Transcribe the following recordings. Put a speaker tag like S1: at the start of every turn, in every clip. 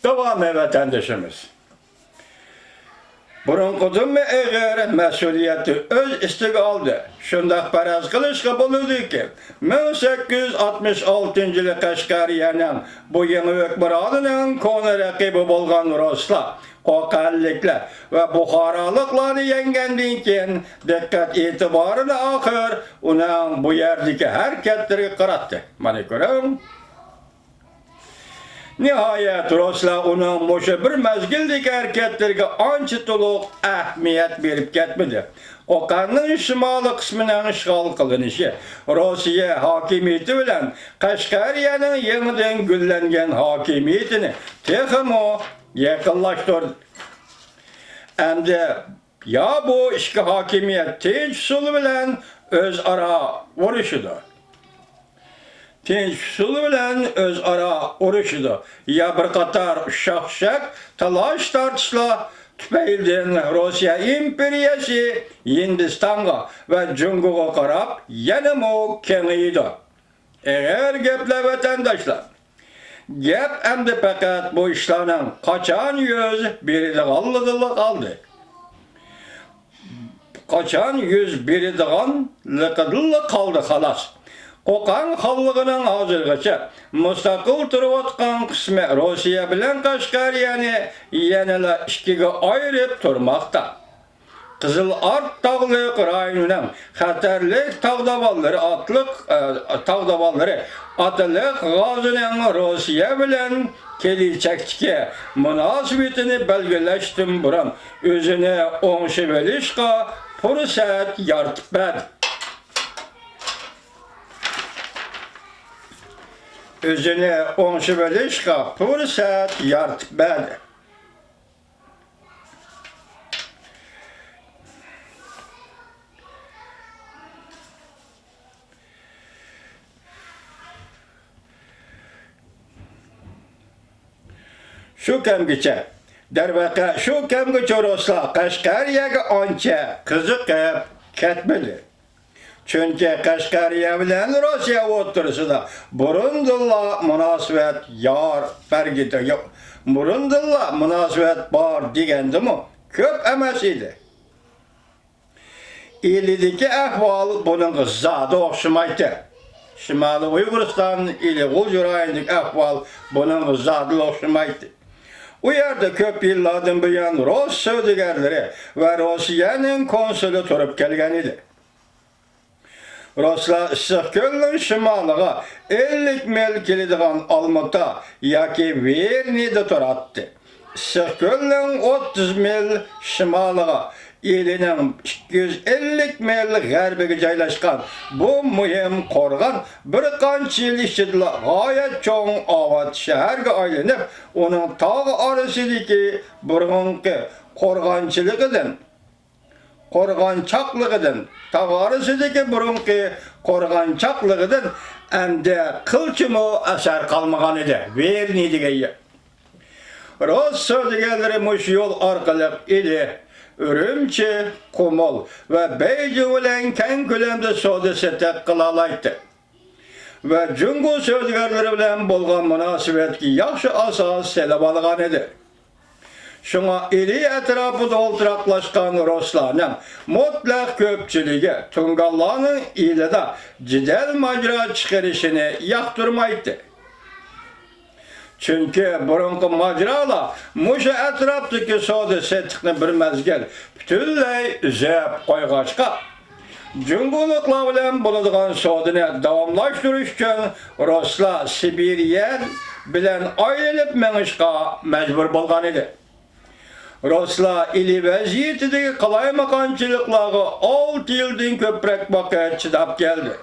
S1: Devam vatandaşımız. Burunqudun eğer mesuliyeti öz istiga aldı. Şundaq paraz qilishga bo'ladi ki 1866 yılı Qashqariyaning bu yeni hukmronining koni raqibi bo'lgan Ruslar, Qoqalliklar ve Buxoroliklarni yengandan keyin diqqat e'tiborini oxir uning bu yerdagi harakatlariga qaratdi. Mana ko'ring. Nihayet Ruslar uning mushu bir mezgildagi harakatlarga ancha to'liq ahamiyat berib ketmadi. Qo'qonning shimoliy qismining ishg'ol qilinishi Rossiya hokimiyati bilan Qashqariyaning yangidan gullangan hokimiyatini texmo yaqinlashtirdi. Endi ya bu ikki hokimiyat tinch usul bilan o'zaro urushidir. Tinch usul bilan o'zaro urushidir. Ya bir qator shaq talash tortishlar tufaylidan Rossiya imperiyasi Hindistonga va Jungoga qarab yanamo kengaydi. Eğer gaplar vatandaşlar, gap endi faqat bu ishlarning qachon yuz beradiganligida qoldi. Qachon yuz beradiganligida qoldi xolos. Qo'qon xalqining hozirgacha mustaqil turayotgan qismi Rossiya bilan Qashqariyani yanada ikkiga ayirib turmoqda. Qizil Art tog'liq rayonining xatarli tog'davallari otliq g'ozining Rossiya bilan kelajakdagi munosabatini belgilashdan burun o'zini o'ngshib olishga fursat yaratib berdi. Özünü o'ngshib olishga fursat yaratib berdi. Shu kamgacha, darvaqa shu kamgacha Ruslar Qashqariyaga ancha qiziqib ketmadi. Çünkü Qashqariya bilan Rossiya o'rtasida burundilla munosabat burundilla munosabat bor degandimi? Ko'p emas edi. Elidagi ahvol buning zodi o'xshamaydi. Shimoliy Uyg'uriston G'uj rayonidagi ahvol buning zodi o'xshamaydi. U yerda ko'p yillardan buyon Rus savdogarlari va Rossiyaning konsuli turib kelgan edi. Ruslar Issiqko'lning shimoliga 50 mil keladigan Olmota yoki Vernida turadi. Issiqko'lning 30 mil shimoliga, elining 250 mil g'arbiga joylashgan bu muhim qo'rg'on bir qancha yil ichida g'oyat cho'ng obod shaharga aylanib, uning tog' orasidagi burg'unqi qo'rg'onchoqligidan tog'orisidagi burunqi qo'rg'onchoqligidan endi qilchimi asar qolmagan edi. Verni degan. Rus savdogarlari mush yo'l orqali edi. Urumchi, Qumol va Beyjing bilan keng ko'lamda savdo-sotiq qila oladi. Va Jungo savdogarlari bilan bo'lgan munosabatga yaxshi asos selab olgan edi. Şuna ili etrafında o'ltiraqlashgan Ruslarning mutlaq ko'pchiligi Tungallarning ilida jidal majra chiqarishini yoqtirmaydi. Chunki burunqi majralar mushu atrofdagi savdo-sotiqni bir mezgil butunlay uzab qo'yg'achqa Jungoliklar bilan bo'ladigan savdoni davomlashtirish uchun Ruslar Sibiriya bilan aylanib mengishga majbur bo'lgan edi. Ruslar ili vaziyatidagi qalaymaganchiliklarga 6 yildan ko'proq vaqt chidab keldi.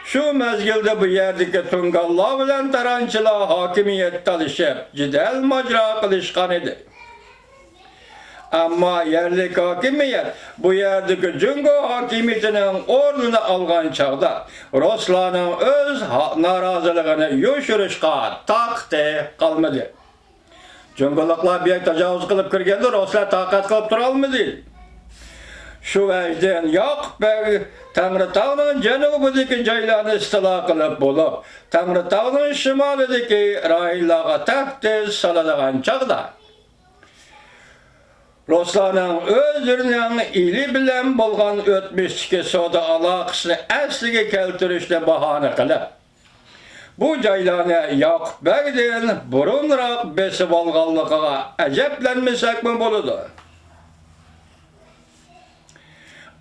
S1: Shu mezgilda bu yerdagi Tungallar bilan taranchilar hokimiyat talishib, jidal majra qilishgan edi. Ammo yerlik hokimiyat bu yerdagi Jungo hokimiyatining o'rnini olgan chog'da Ruslarning o'z noroziligini yo'shirishga taqti qolmadi. Jungoliklar bir tajovuz qilib kirganda Ruslar taqat qilib tura olmadi. Şu vecden Yakup Bey Tanrıtağ'ın janubidagi joylarni istilo qilib bo'lib, Tanrıtağ'ın shimolidagi rayllarga tahdid soladigan chaqda Ruslarning o'zlarining ili bilan bo'lgan o'tmishdagi savdo aloqasini asliga keltirishni bahona qilib, bu joylarni Yakup Bey'den burunroq besib olganligiga ajablanmasakmi bo'ladi.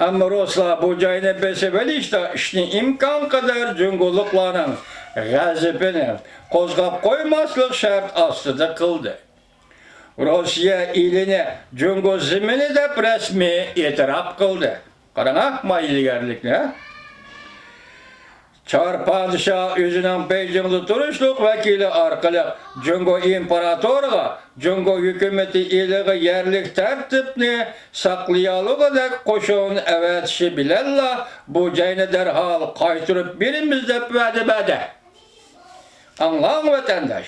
S1: Ama Ruslar bu joyni besib olishda ishni imkon qadar junguliklarning g'azabini qo'zg'ab qo'ymaslik shart ostida qildi. Rossiya ilini jungo zimini deb rasmiy e'tirof qildi. Qarang, mayligarlikni. Çar padişah özünün Beijing'de turuşluq vekili arqali Jungo imperatoriga, Jungo hükümeti iliği yerlik tertipni saqlayalıqadek qo'shin avatishi bilanla bu joyni derhal qaytirib berimiz deb va'da berdi. Anlang vatandaş.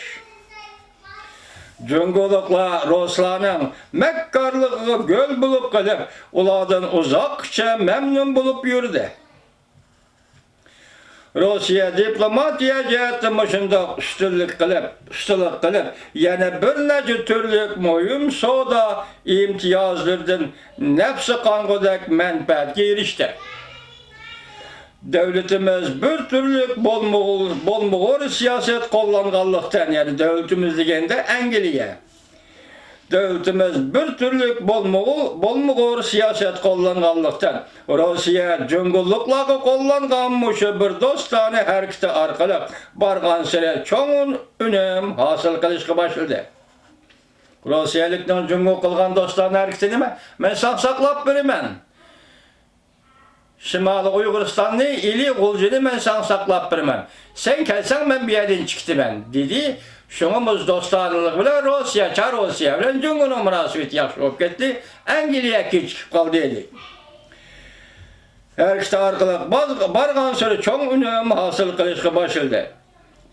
S1: Jungoliklar Ruslarning makkorligiga go'l bo'lib qolib, ulardan uzoqcha mamnun bo'lib yurdi. Rossiya diplomatiya jihatdan shundoq ustunlik qilib, yana bir necha turlik muhim savdo imtiyozlaridan nafsi qong'udek manfaatga erishdi. Devletimiz bir türlük bolmağır siyaset kullanganlıktan, yani devletimiz degende Angliya. Devletimiz bir türlük bolmağır siyaset kullanganlıktan, Rossiya junguliklarga kullangan şu bir dostane hareketi arqali bargan sire çoğun önüm hasıl qilishga başladı. Rossiyalikning jungu qilgan dostane hareketi nima? Men saqlab beraman. Şimali Uyg'uristonning ili g'uljini men saqlab beraman. Sen kelsen men bu yerdan chiqdiman dedi. Şunumuz dostlarlık bilan Çar Rossiya bilan junguning munosabati yaxshi bo'lib ketdi. Angliya chiqib qoldi dedi. Her işte arqali bargan sari cho'ng unum hosil qilishga boshladi.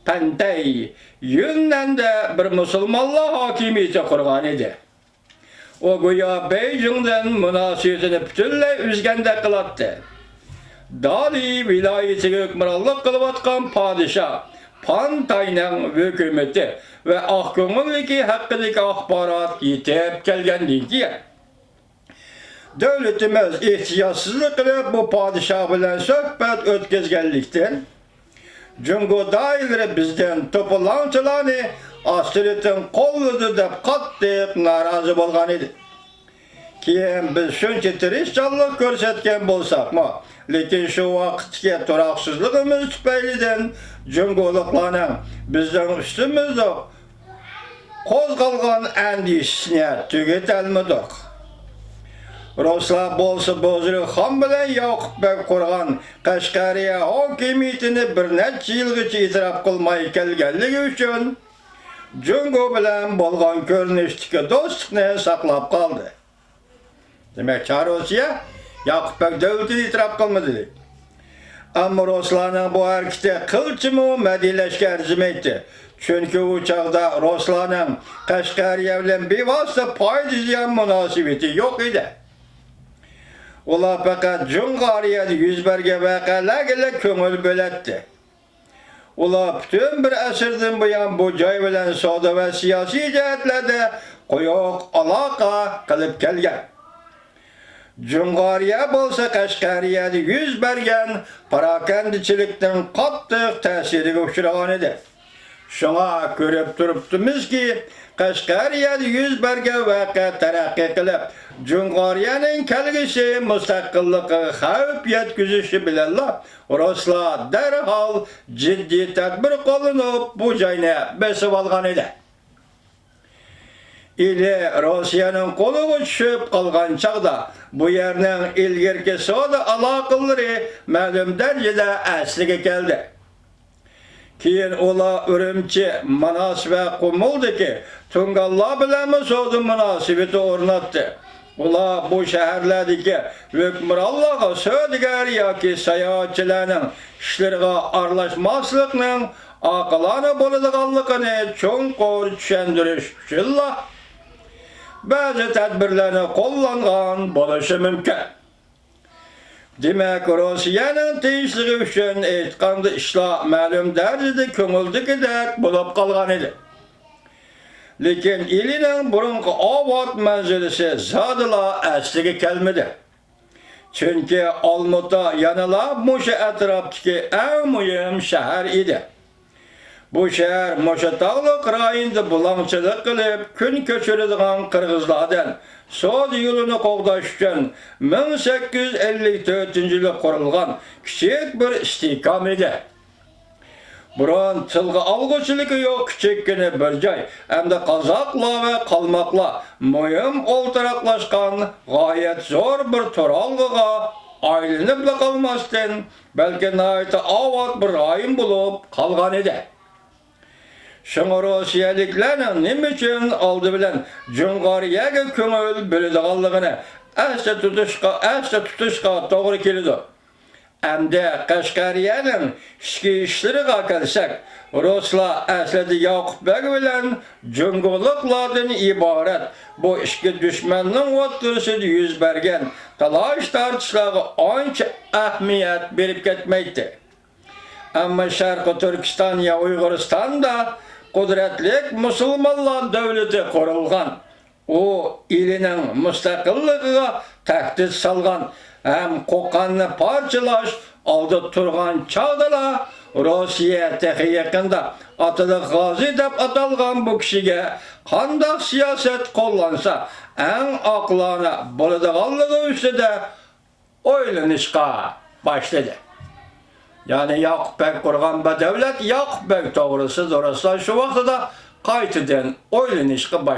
S1: Pantay Yunnanda bir musulmonlar hokimiyati qurgan edi. O go'yo Beijingdan munosabatini butunlay uzgandek qilatdi. Dali viloyatiga hukmronlik qilayotgan podshoh Pantayning hukumati va oqko'ngilligi haqidagi axborot yetib kelgandan keyin devletimiz ehtiyotsizlik qilib bu podshoh bilan suhbat o'tkazganlikdan jungo doiralari bizdan to'polonchilarni Astirit'in qo'lladi deb qattiq norozi bo'lgan edi. Keyin biz shuncha tirishchanlik ko'rsatgan bo'lsakmi, lekin shu vaqtga turoqsizligimiz tufaylidan jungoliklarning bizdan ustimizda qo'zg'algan andishni tugatolmadik. Ruslar bo'lsa bozori xon bilan Yakup Bey qurgan Qashqariya hokimiyatini bir necha yilgacha e'tirof qilmay kelganligi uchun jungo bilan bo'lgan ko'rinishdagi do'stlikni saqlab qoldi. Demek Çar Rossiya Yakup Bey davlatini e'tirof qilmadi. Ammo Ruslarning bu harekati qilchimi madilashga arzimaydi. Chunki u chaqda Ruslarning Qashqariya bilan bevosita foyda munosabati yo'q edi. Ular faqat Jungariyada yuz bergan voqealarga ko'ngil bo'ladi. Ular bütün bir asrdan buyon bu joy bilan savdo va siyosiy jihatlarda qo'yoq aloqa qilib kelgan. Jungariya bo'lsa Qashqariyada yuz bergan parakandichilikning qattiq ta'siriga uchragan edi. Shunga ko'rib turibdimizki, Qashqariyada yuz bergan voqea taraqqiy qilib, Jungariyaning kelgusi mustaqillikka xavf yetkazishi bilan Ruslar darhol jiddiy tadbir qo'llanib bu joyni besib olgan edi. Ili Rossiyaning qo'liga tushib qolgan chaqda bu yerning ilgirki savdo aloqalari ma'lum darajada asliga keldi. Keyin ular Urumchi, Manas va Qumuldagi Tungallar bilan savdo munosabati o'rnatdi. Ular bu shaharlardagi hukmronlarga savdogar yoki sayohatchilarning ishlariga aralashmaslikning oqilona bo'ladiganligini cho'nqur tushuntirish uchun ba'zi tadbirlarni qo'llangan bo'lishi mumkin. Demek Rusiyanın tinçligi üçün aytqanda işler ma'lum darajada ko'ngildagidek bo'lib qolgan edi. Lekin ilining burunqi obod manzilisi zadila asliga kelmadi. Çünkü Olmuta yanıla Muşa etrafdaki en mühim şehir idi. Bu şehir Muşa tağlık rayında bulançılık kılıp gün köçürüdüğün Kırgızlardan Soğuz yolunu qoğdaş üçün 1854 yılı kurulgan küçük bir istikam idi. Burun tılgı algıçılığı yok küçükkene bir joy, hem de Kazakla ve Kalmakla mühim oltaraklaşkan gayet zor bir toralgıga aylanıp da kalmasdan belki nahayet avat bir rayın bulup kalgan idi. Şoňa Rusiyaliklerinin nime üçün aldı bilen Cungaryaga köňül bölüdiganlygyny äsle tutuşga togry keldi. Emde Kaşgariyanyň işki işleriga kelsek, Ruslar aslida Yakup Beg bilen Cunguluklardan ibaret bu işki düşmanyň wagtyrysynda yüz bergen talaş tartışlarga ança ähmiýet berip ketmeýdi. Amma Şarkı Türkistan ya Uyguristanda kudretlik Musulmanlar devleti kurulgan. O ilinin müstakilligiga tehdit salgan hem Qoqanny parçalaş aldı turgan çağdala Rusiya tehi yakında Atılı Gazi dep atalgan bu kişiге kandak siyaset kollansa en aklana boladiganlygy üstüde oylanışga başladı. Yani Yakup Beg kurgan bu devlet Yakup Beg doğrusu orası şu vaxtada qaytadan oylanışga başladı.